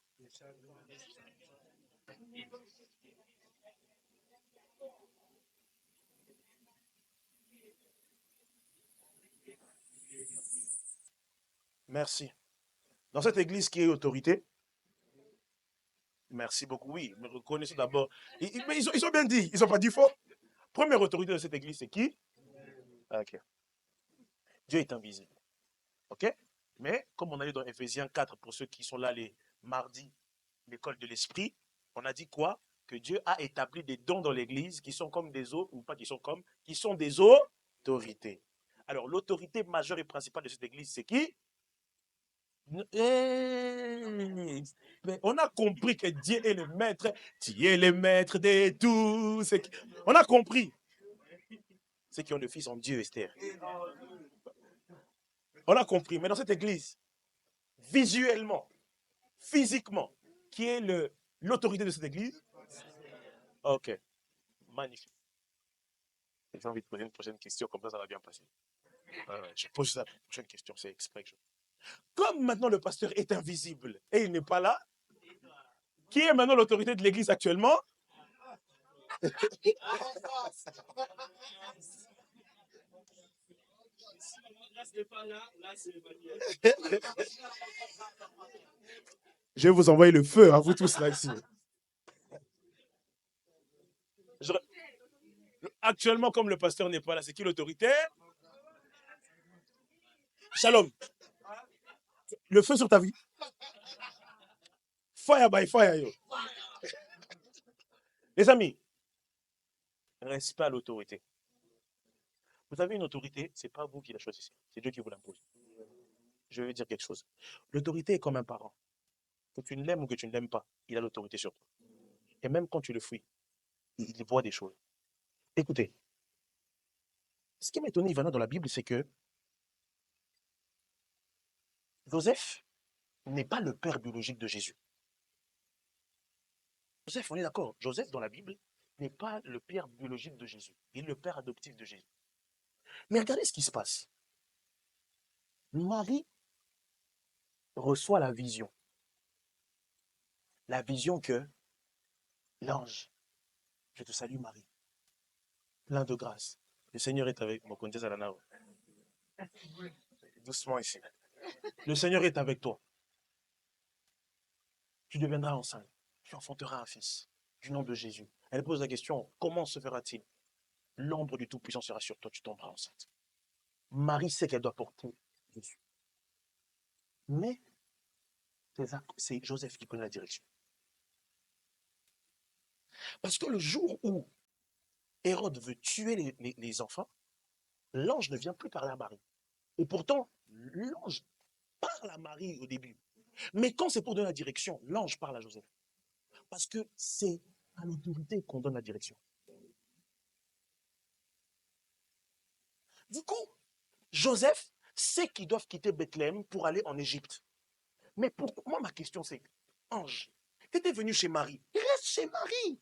Merci. Dans cette église qui est autorité, merci beaucoup. Oui, mais reconnaissez d'abord. Mais ils ont bien dit. Ils n'ont pas dit faux. Première autorité de cette église, c'est qui? Ok. Dieu est invisible. OK? Mais comme on a lu dans Ephésiens 4, pour ceux qui sont là les mardis, l'école de l'esprit, on a dit quoi? Que Dieu a établi des dons dans l'église qui sont comme des autres, ou pas qui sont comme, qui sont des autorités. Alors, l'autorité majeure et principale de cette église, c'est qui? Mais on a compris que Dieu est le maître. Dieu est le maître de tout. On a compris. Ceux qui ont le Fils en Dieu, Esther. On a compris. Mais dans cette église, visuellement, physiquement, qui est l'autorité de cette église? Ok, magnifique. J'ai envie de poser une prochaine question, comme ça va bien passer. Je pose la prochaine question, c'est exprès que je... Comme maintenant le pasteur est invisible et il n'est pas là, qui est maintenant l'autorité de l'église actuellement? Je vais vous envoyer le feu à vous tous là ici. Je- Actuellement, comme le pasteur n'est pas là, c'est qui l'autorité? Shalom. Le feu sur ta vie. Fire by fire, yo. Les amis, respect à l'autorité. Vous avez une autorité, c'est pas vous qui la choisissez, c'est Dieu qui vous l'impose. Je vais dire quelque chose. L'autorité est comme un parent. Que tu ne l'aimes ou que tu ne l'aimes pas, il a l'autorité sur toi. Et même quand tu le fuis, il voit des choses. Écoutez, ce qui m'a étonné, Ivana, dans la Bible, c'est que Joseph n'est pas le père biologique de Jésus. Joseph, on est d'accord, Joseph, dans la Bible, n'est pas le père biologique de Jésus. Il est le père adoptif de Jésus. Mais regardez ce qui se passe. Marie reçoit la vision. La vision que l'ange, je te salue Marie, plein de grâce. Le Seigneur est avec moi. Doucement ici. Le Seigneur est avec toi. Tu deviendras enceinte. Tu enfanteras un fils. Du nom de Jésus. Elle pose la question, comment se fera-t-il? L'ombre du Tout-Puissant sera sur toi, tu tomberas enceinte. Marie sait qu'elle doit porter dessus. Mais c'est Joseph qui prenait la direction. Parce que le jour où Hérode veut tuer les enfants, l'ange ne vient plus parler à Marie. Et pourtant, l'ange parle à Marie au début. Mais quand c'est pour donner la direction, l'ange parle à Joseph. Parce que c'est à l'autorité qu'on donne la direction. Du coup, Joseph sait qu'ils doivent quitter Bethléem pour aller en Égypte. Mais pourquoi, moi, ma question c'est, ange, tu étais venu chez Marie. Reste chez Marie.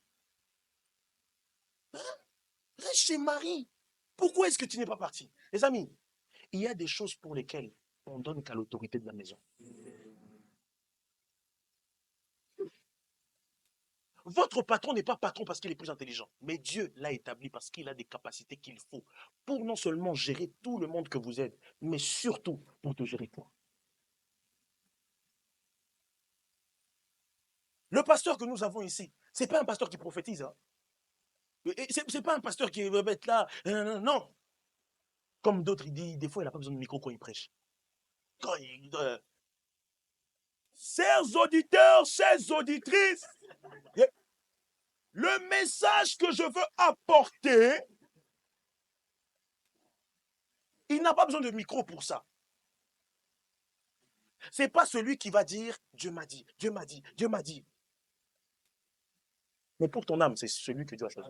Hein? Reste chez Marie. Pourquoi est-ce que tu n'es pas parti? Les amis, il y a des choses pour lesquelles on donne qu'à l'autorité de la maison. Votre patron n'est pas patron parce qu'il est plus intelligent, mais Dieu l'a établi parce qu'il a des capacités qu'il faut pour non seulement gérer tout le monde que vous êtes, mais surtout pour te gérer toi. Le pasteur que nous avons ici, c'est pas un pasteur qui prophétise. Hein. C'est pas un pasteur qui va être là. Non. Comme d'autres, il dit, des fois, il n'a pas besoin de micro quand il prêche. Chers auditeurs, chères auditrices, le message que je veux apporter, il n'a pas besoin de micro pour ça. C'est pas celui qui va dire Dieu m'a dit, Dieu m'a dit, Dieu m'a dit. Mais pour ton âme, c'est celui que Dieu a choisi.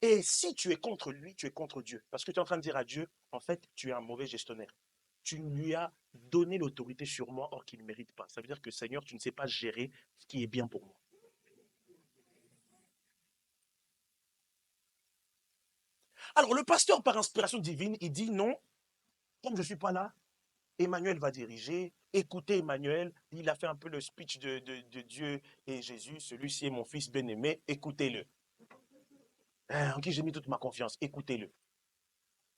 Et si tu es contre lui, tu es contre Dieu. Parce que tu es en train de dire à Dieu, en fait, tu es un mauvais gestionnaire. Tu lui as donné l'autorité sur moi, or qu'il ne mérite pas. Ça veut dire que Seigneur, tu ne sais pas gérer ce qui est bien pour moi. Alors le pasteur, par inspiration divine, il dit non, comme je ne suis pas là, Emmanuel va diriger. Écoutez Emmanuel, il a fait un peu le speech de Dieu et Jésus, celui-ci est mon fils bien-aimé, écoutez-le. En qui j'ai mis toute ma confiance, écoutez-le.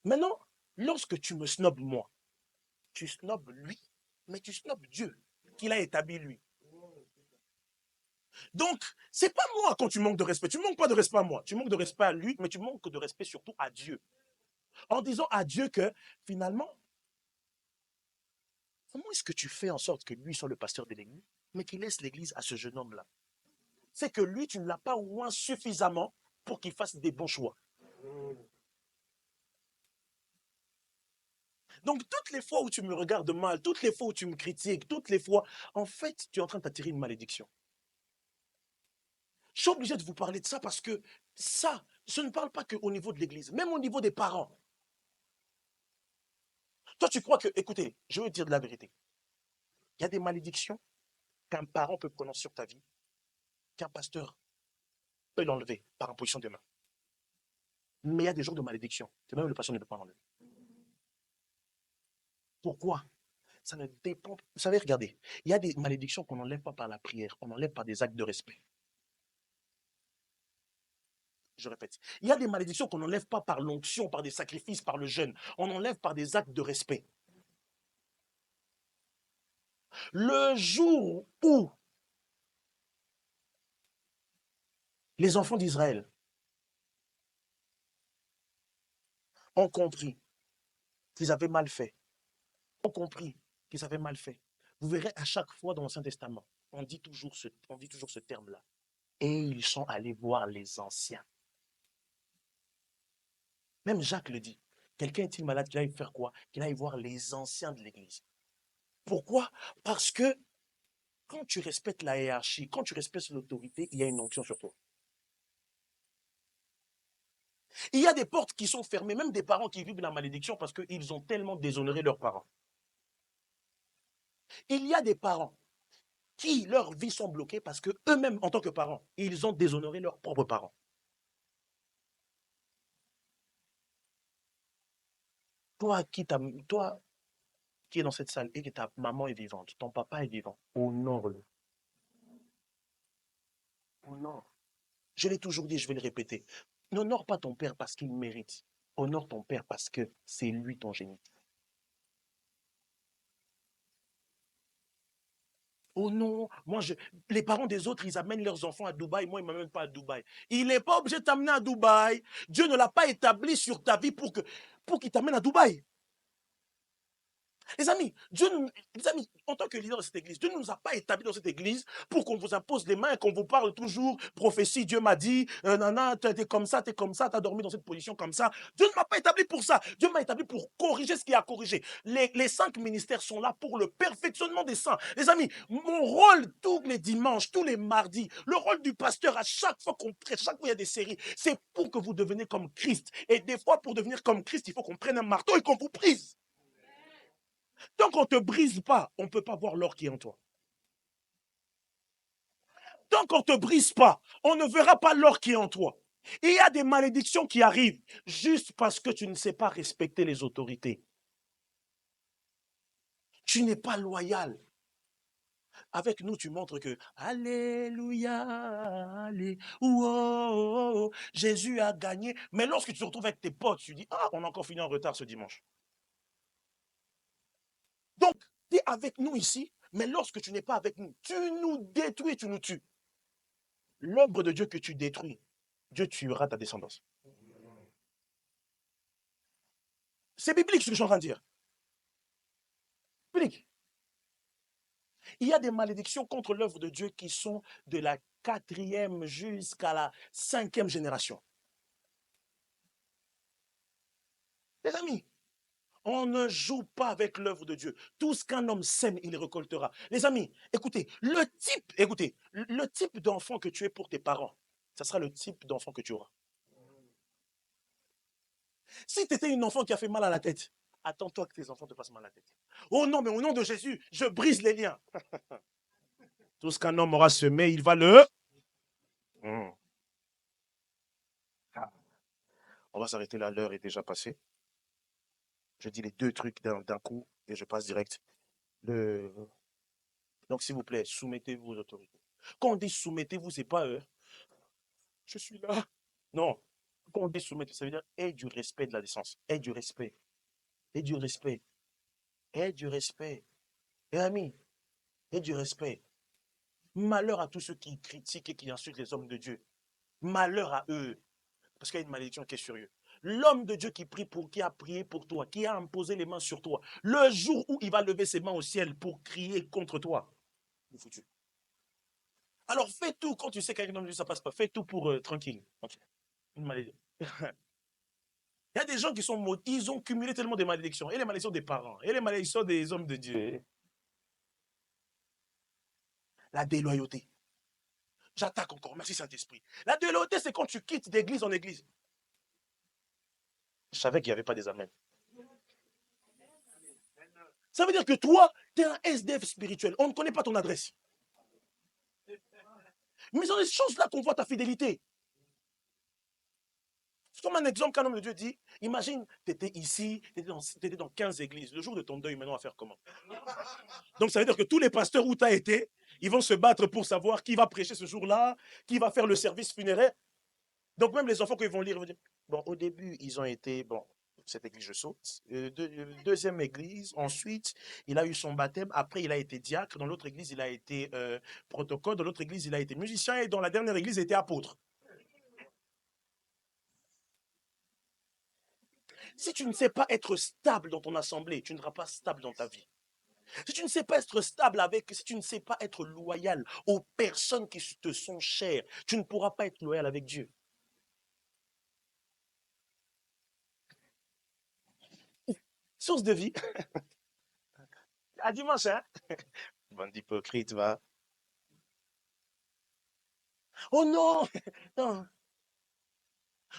Maintenant, lorsque tu me snobes moi, tu snobes lui, mais tu snobes Dieu, qu'il a établi lui. Donc, c'est pas moi quand tu manques de respect. Tu ne manques pas de respect à moi. Tu manques de respect à lui, mais tu manques de respect surtout à Dieu. En disant à Dieu que, finalement, comment est-ce que tu fais en sorte que lui soit le pasteur de l'église, mais qu'il laisse l'église à ce jeune homme-là? C'est que lui, tu ne l'as pas oint suffisamment pour qu'il fasse des bons choix. Donc, toutes les fois où tu me regardes mal, toutes les fois où tu me critiques, toutes les fois, en fait, tu es en train de t'attirer une malédiction. Je suis obligé de vous parler de ça parce que ça, je ne parle pas qu'au niveau de l'église, même au niveau des parents. Toi, tu crois que, écoutez, je veux dire de la vérité. Il y a des malédictions qu'un parent peut prononcer sur ta vie, qu'un pasteur peut l'enlever par imposition de main. Mais il y a des jours de malédiction que même le pasteur ne peut pas enlever. Pourquoi? Ça ne dépend pas. Vous savez, regardez, il y a des malédictions qu'on n'enlève pas par la prière, on enlève par des actes de respect. Je répète, il y a des malédictions qu'on n'enlève pas par l'onction, par des sacrifices, par le jeûne. On enlève par des actes de respect. Le jour où les enfants d'Israël ont compris qu'ils avaient mal fait, ont compris qu'ils avaient mal fait, vous verrez à chaque fois dans l'Ancien Testament, on dit toujours ce terme-là. Et ils sont allés voir les anciens. Même Jacques le dit. Quelqu'un est-il malade qu'il aille faire quoi? Qu'il aille voir les anciens de l'Église. Pourquoi? Parce que quand tu respectes la hiérarchie, quand tu respectes l'autorité, il y a une onction sur toi. Il y a des portes qui sont fermées, même des parents qui vivent la malédiction parce qu'ils ont tellement déshonoré leurs parents. Il y a des parents qui, leur vie sont bloquées parce que eux-mêmes, en tant que parents, ils ont déshonoré leurs propres parents. Toi toi qui es dans cette salle et que ta maman est vivante, ton papa est vivant, honore-le. Honore. Je l'ai toujours dit, je vais le répéter. N'honore pas ton père parce qu'il mérite. Honore ton père parce que c'est lui ton génie. Oh non, les parents des autres, ils amènent leurs enfants à Dubaï. Moi, ils ne m'amènent pas à Dubaï. Il n'est pas obligé de t'amener à Dubaï. Dieu ne l'a pas établi sur ta vie pour qu'il t'amène à Dubaï. Les amis, les amis, en tant que leader de cette église, Dieu ne nous a pas établis dans cette église pour qu'on vous impose les mains et qu'on vous parle toujours prophétie. Dieu m'a dit, nana, t'es comme ça, t'as dormi dans cette position comme ça. Dieu ne m'a pas établi pour ça. Dieu m'a établi pour corriger ce qui a corrigé. Les 5 ministères sont là pour le perfectionnement des saints. Les amis, mon rôle tous les dimanches, tous les mardis, le rôle du pasteur à chaque fois qu'on prêche, chaque fois il y a des séries, c'est pour que vous deveniez comme Christ. Et des fois, pour devenir comme Christ, il faut qu'on prenne un marteau et qu'on vous brise. Tant qu'on ne te brise pas, on ne peut pas voir l'or qui est en toi. Tant qu'on ne te brise pas, on ne verra pas l'or qui est en toi. Et il y a des malédictions qui arrivent juste parce que tu ne sais pas respecter les autorités. Tu n'es pas loyal. Avec nous, tu montres que Alléluia, allez, Jésus a gagné. Mais lorsque tu te retrouves avec tes potes, tu dis, ah, on a encore fini en retard ce dimanche. Donc, tu es avec nous ici, mais lorsque tu n'es pas avec nous, tu nous détruis, tu nous tues. L'œuvre de Dieu que tu détruis, Dieu tuera ta descendance. C'est biblique ce que je suis en train de dire. Biblique. Il y a des malédictions contre l'œuvre de Dieu qui sont de la 4e jusqu'à la 5e génération. Les amis, on ne joue pas avec l'œuvre de Dieu. Tout ce qu'un homme sème, il récoltera. Les amis, écoutez, le type d'enfant que tu es pour tes parents, ça sera le type d'enfant que tu auras. Si tu étais une enfant qui a fait mal à la tête, attends-toi que tes enfants te fassent mal à la tête. Oh non, mais au nom de Jésus, je brise les liens. Tout ce qu'un homme aura semé, il va le... On va s'arrêter là, l'heure est déjà passée. Je dis les 2 trucs d'un coup et je passe direct. Donc, s'il vous plaît, soumettez-vous aux autorités. Quand on dit soumettez-vous, c'est pas je suis là. Non. Quand on dit soumettez, ça veut dire aie du respect de la décence. Aie du respect. Aie du respect. Aie du respect. Et amis, aie du respect. Malheur à tous ceux qui critiquent et qui insultent les hommes de Dieu. Malheur à eux. Parce qu'il y a une malédiction qui est sur eux. L'homme de Dieu qui a prié pour toi, qui a imposé les mains sur toi, le jour où il va lever ses mains au ciel pour crier contre toi, il est foutu. Alors fais tout, quand tu sais qu'avec l'homme de Dieu ça passe pas, fais tout pour tranquille. Okay. Une malédiction. Il y a des gens qui sont ils ont cumulé tellement de malédictions. Et les malédictions des parents, et les malédictions des hommes de Dieu. La déloyauté. J'attaque encore, merci Saint-Esprit. La déloyauté, c'est quand tu quittes d'église en église. Je savais qu'il n'y avait pas des amens. Ça veut dire que toi, tu es un SDF spirituel. On ne connaît pas ton adresse. Mais dans les choses-là qu'on voit ta fidélité. C'est comme un exemple qu'un homme de Dieu dit, imagine, tu étais ici, tu étais dans 15 églises. Le jour de ton deuil, maintenant, on va faire comment? Donc ça veut dire que tous les pasteurs où tu as été, ils vont se battre pour savoir qui va prêcher ce jour-là, qui va faire le service funéraire. Donc même les enfants qui vont lire, ils vont dire, bon, au début, ils ont été, bon, cette église, je saute. Deuxième église, ensuite, il a eu son baptême. Après, il a été diacre. Dans l'autre église, il a été protocole. Dans l'autre église, il a été musicien. Et dans la dernière église, il était apôtre. Si tu ne sais pas être stable dans ton assemblée, tu ne seras pas stable dans ta vie. Si tu ne sais pas être stable si tu ne sais pas être loyal aux personnes qui te sont chères, tu ne pourras pas être loyal avec Dieu. Source de vie. À dimanche, hein? Bande d'hypocrite, va. Oh non! Non.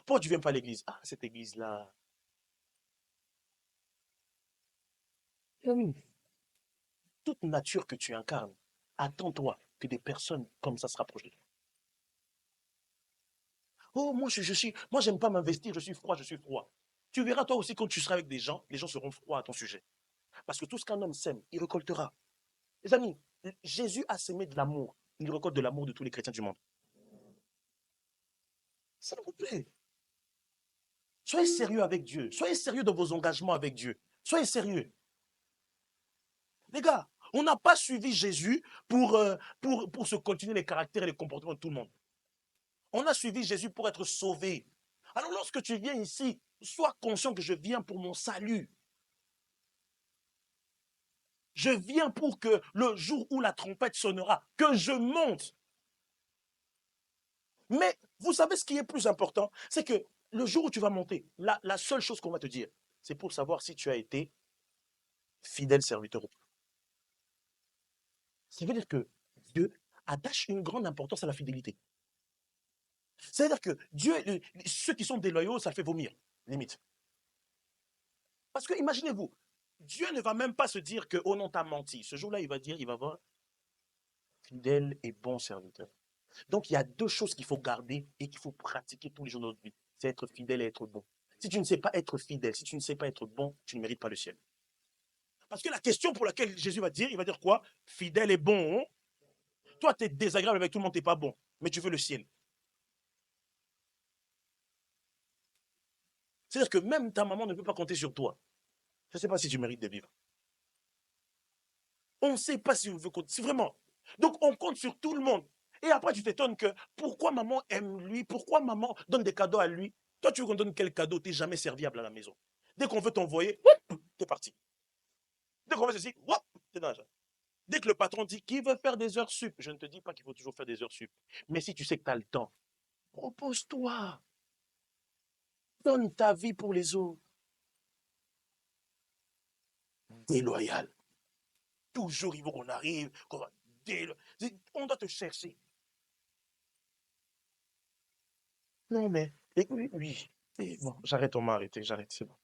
Pourquoi tu ne viens pas à l'église? Ah, cette église-là. Toute nature que tu incarnes, attends-toi que des personnes comme ça se rapprochent de toi. Oh, moi, j'aime pas m'investir, je suis froid, je suis froid. Tu verras toi aussi quand tu seras avec des gens, les gens seront froids à ton sujet. Parce que tout ce qu'un homme sème, il récoltera. Les amis, Jésus a sémé de l'amour. Il récolte de l'amour de tous les chrétiens du monde. S'il vous plaît. Soyez sérieux avec Dieu. Soyez sérieux dans vos engagements avec Dieu. Soyez sérieux. Les gars, On n'a pas suivi Jésus pour se continuer les caractères et les comportements de tout le monde. On a suivi Jésus pour être sauvé. Alors lorsque tu viens ici, sois conscient que je viens pour mon salut. Je viens pour que le jour où la trompette sonnera, que je monte. Mais vous savez ce qui est plus important, c'est que le jour où tu vas monter, la seule chose qu'on va te dire, c'est pour savoir si tu as été fidèle serviteur. Ça veut dire que Dieu attache une grande importance à la fidélité. C'est-à-dire que Dieu, ceux qui sont déloyaux, ça fait vomir, limite. Parce que imaginez-vous, Dieu ne va même pas se dire que, oh non, t'as menti. Ce jour-là, il va dire, il va voir fidèle et bon serviteur. Donc, il y a deux choses qu'il faut garder et qu'il faut pratiquer tous les jours de notre vie. C'est être fidèle et être bon. Si tu ne sais pas être fidèle, si tu ne sais pas être bon, tu ne mérites pas le ciel. Parce que la question pour laquelle Jésus va dire, il va dire quoi? Fidèle et bon. Toi, tu es désagréable avec tout le monde, tu n'es pas bon. Mais tu veux le ciel. C'est-à-dire que même ta maman ne peut pas compter sur toi. Je ne sais pas si tu mérites de vivre. On ne sait pas si on veut compter. C'est vraiment. Donc, on compte sur tout le monde. Et après, tu t'étonnes que pourquoi maman aime lui, pourquoi maman donne des cadeaux à lui. Toi, tu veux qu'on donne quel cadeau? Tu n'es jamais serviable à la maison. Dès qu'on veut t'envoyer, tu es parti. Dès qu'on veut ceci, tu es dans la chambre. Dès que le patron dit qu'il veut faire des heures sup, je ne te dis pas qu'il faut toujours faire des heures sup. Mais si tu sais que tu as le temps, propose-toi. Donne ta vie pour les autres. Déloyal. Toujours, il faut qu'on arrive, qu'on va on doit te chercher. Non, mais, oui, oui. Bon, j'arrête, on m'a arrêté, j'arrête, c'est bon.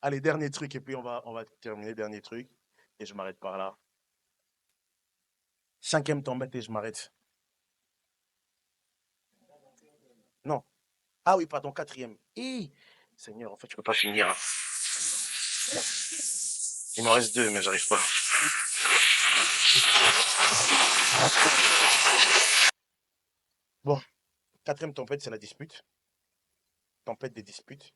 Allez, dernier truc, et puis on va terminer, dernier truc, et je m'arrête par là. Cinquième tempête, et je m'arrête. Non. Ah oui, pardon, quatrième. Seigneur, en fait, je peux pas finir. Il m'en reste deux, mais j'arrive pas. Bon, quatrième tempête, c'est la dispute. Tempête des disputes.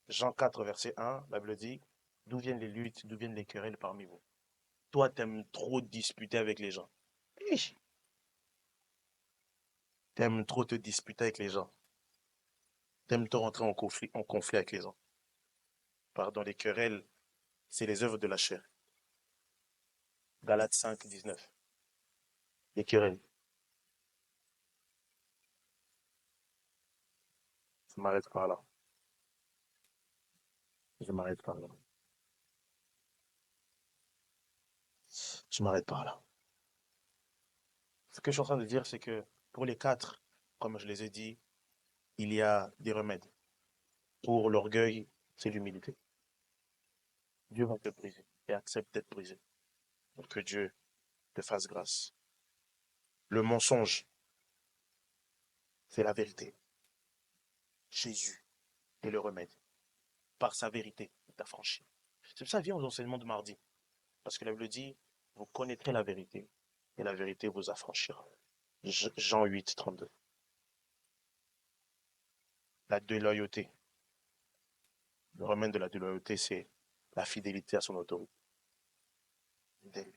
Jean 4, verset 1, la Bible dit, d'où viennent les luttes, d'où viennent les querelles parmi vous? Toi, t'aimes trop disputer avec les gens. T'aimes trop te disputer avec les gens. T'aimes trop rentrer en conflit avec les gens. Pardon, les querelles, c'est les œuvres de la chair. Galates 5, 19. Les querelles. Je m'arrête par là. Je m'arrête par là. Je m'arrête par là. Ce que je suis en train de dire, c'est que pour les quatre, comme je les ai dit, il y a des remèdes. Pour l'orgueil, c'est l'humilité. Dieu va te briser et accepte d'être brisé pour que Dieu te fasse grâce. Le mensonge, c'est la vérité. Jésus est le remède. Par sa vérité, il t'a franchi. C'est pour ça que vient aux enseignements de mardi. Parce que la Bible dit, vous connaîtrez la vérité et la vérité vous affranchira. Jean 8, 32. La déloyauté. Le remède de la déloyauté, c'est la fidélité à son autorité. Fidèle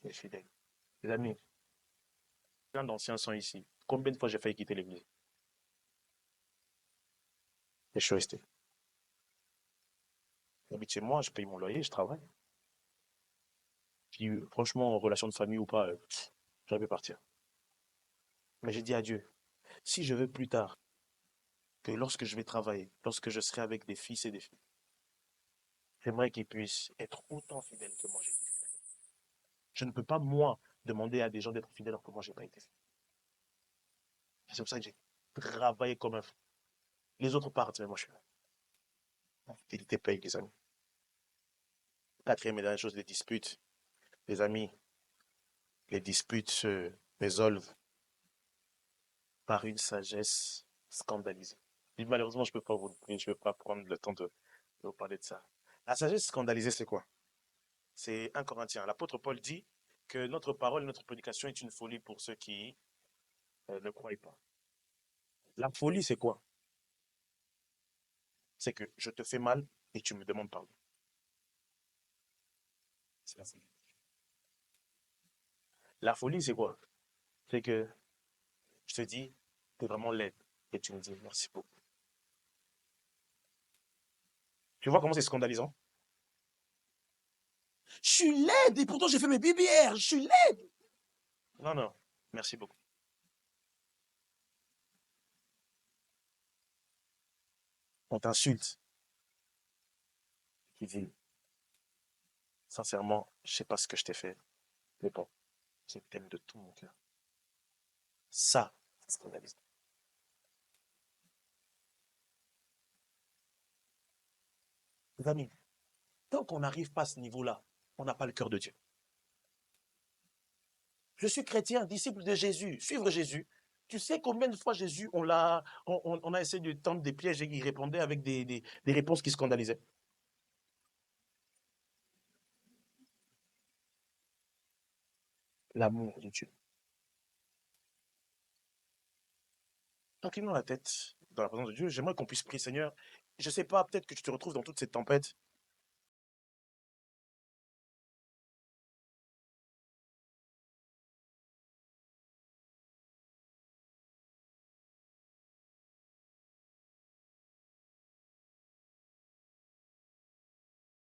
et fidèle. Les amis, plein d'anciens sont ici. Combien de fois j'ai failli quitter l'église? Et je suis resté. J'habite chez moi, je paye mon loyer, je travaille. Puis, franchement, en relation de famille ou pas, j'aurais pu partir. Mais j'ai dit à Dieu, si je veux plus tard, que lorsque je vais travailler, lorsque je serai avec des fils et des filles, j'aimerais qu'ils puissent être autant fidèles que moi j'ai été fidèle. Je ne peux pas, moi, demander à des gens d'être fidèles alors que moi, j'ai pas été fidèle. C'est pour ça que j'ai travaillé comme un fou. Les autres partent, mais moi, je suis là. La fidélité paye, les amis. Quatrième et dernière chose, les disputes. Les amis, les disputes se résolvent par une sagesse scandalisée. Et malheureusement, je peux pas prendre le temps de vous parler de ça. La sagesse scandalisée, c'est quoi? C'est 1 Corinthiens. L'apôtre Paul dit que notre parole, notre prédication est une folie pour ceux qui ne croient pas. La folie, c'est quoi? C'est que je te fais mal et tu me demandes pardon. La folie, c'est quoi? C'est que je te dis, t'es vraiment laide. Et tu me dis, merci beaucoup. Tu vois comment c'est scandalisant? Je suis laide et pourtant j'ai fait mes BBR. Je suis laide. Non, non, merci beaucoup. On t'insulte. Tu dis, sincèrement, je sais pas ce que je t'ai fait, mais bon, je t'aime de tout mon cœur. Ça, c'est scandalisant. Les amis, tant qu'on n'arrive pas à ce niveau-là, on n'a pas le cœur de Dieu. Je suis chrétien, disciple de Jésus, suivre Jésus. Tu sais combien de fois Jésus, on a essayé de tendre des pièges et il répondait avec des réponses qui scandalisaient. L'amour de Dieu. Inclinons la tête dans la présence de Dieu. J'aimerais qu'on puisse prier, Seigneur. Je ne sais pas, peut-être que tu te retrouves dans toute cette tempête.